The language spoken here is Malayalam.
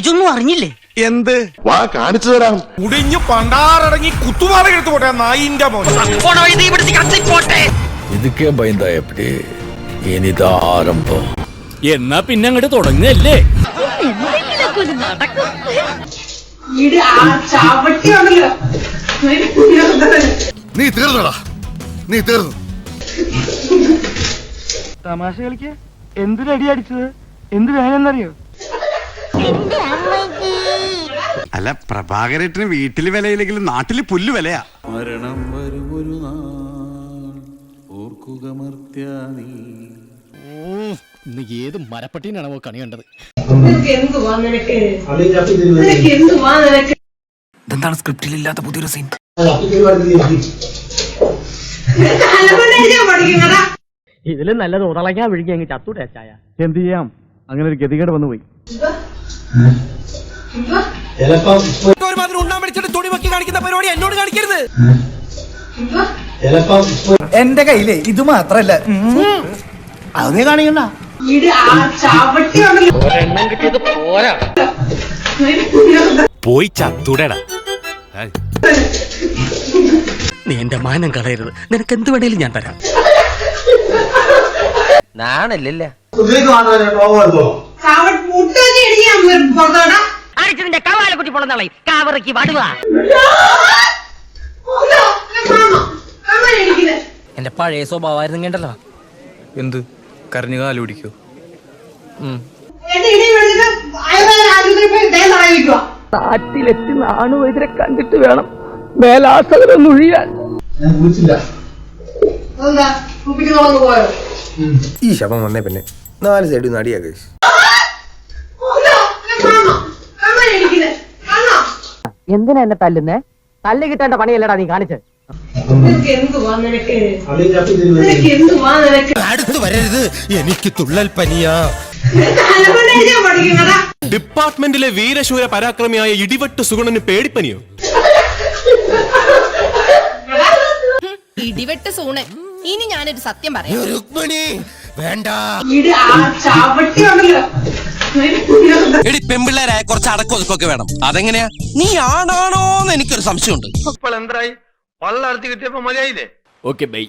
ഇതൊന്നും അറിഞ്ഞില്ലേ? എന്ത്? വാ കാണിച്ചു തരാം. കുടിഞ്ഞു പണ്ടാറടങ്ങി കുത്തുമാല എടുത്തു പോട്ടെ നായിന്റെ മോനെ. ഇതൊക്കെ ഭയന്താ എപ്പടി ഇനിതാ ആരംഭം. എന്നാ പിന്നെ അങ്ങോട്ട് തുടങ്ങല്ലേ? നീ തീർന്നടാ, നീ തീർന്നു. തമാശ കളിക്ക്. എന്തൊരു അടി അടിച്ചത്? എന്ത് വേണമെന്നറിയോ? അല്ല, പ്രഭാകരേട്ടന് വീട്ടില് വിലയില്ലെങ്കിലും നാട്ടില് പുല്ല് വിലയാ. മരണം വരുമൊരു നാൾ ഓർക്കുക മർത്യാനീ. ഇന്ന് ഏത് മരപ്പട്ടീനാണോ കണി കണ്ടത്? എന്താണ് സ്ക്രിപ്റ്റിൽ ഇല്ലാത്ത പുതിയൊരു സീൻ? ഇതില് നല്ലത് ഉടളയ്ക്കാൻ വിഴുങ്ങി അങ്ങ് ചത്തൂടെ ചായ. എന്ത് ചെയ്യാം, അങ്ങനെ ഒരു ഗതികേട് വന്നു പോയി. ഉണ്ണാൻ പിടിച്ചിട്ട് തുണി വെക്കി കാണിക്കുന്ന പരിപാടി എന്നോട് കാണിക്കരുത്. എന്റെ കയ്യിലേ ഇത് മാത്രല്ല, അത് നീ കാണിക്കണ്ട. പോയി ചത്തൂടേടാ. നീ എന്റെ മാനം കളയരുത്. നിനക്ക് എന്ത് വേണേലും ഞാൻ തരാം. നാണല്ലേ അടിച്ചതിന്റെ കവാല കുട്ടി പൊളന്നാളെ കാവറയ്ക്ക് വടുക. എന്റെ പഴയ സ്വഭാവമായിരുന്നു കേട്ടല്ലോ. എന്ത് കരഞ്ഞു കാല് പിടിക്കോ? നാട്ടിലെത്തി നാണുവൈദ്യരെ കണ്ടിട്ട് വേണം മേലാസകരം ഒഴിയാൻ. ഈ ശവം വന്നേ പിന്നെ 4 സൈഡിൽ നടിയാ കേസ്. എന്തിനാ എന്നെ തല്ലുന്നേ? തല്ല് കിട്ടേണ്ട പണിയല്ലടാ നീ കാണിച്ചത്. അടുത്ത് വരരുത്, എനിക്ക് തുള്ളൽ പനിയാ. ഡിപ്പാർട്ട്മെന്റിലെ വീരശൂര പരാക്രമിയായ ഇടിവെട്ട് സുഗുണന് പേടിപ്പനിയോ? ഇടിവെട്ട് സൂണ്. ഇനി ഞാനൊരു സത്യം പറയാം. രുക്മിണി വേണ്ട. എടി പെമ്പിള്ളേരായ കുറച്ച് അടക്കൊതുക്കൊക്കെ വേണം. അതെങ്ങനെയാ? നീ ആണാണോന്ന് എനിക്കൊരു സംശയമുണ്ട്. ഇപ്പോൾ എന്തായി? വള്ളർത്തി കിട്ടിയപ്പോ മതിയായില്ലേ? Okay bye.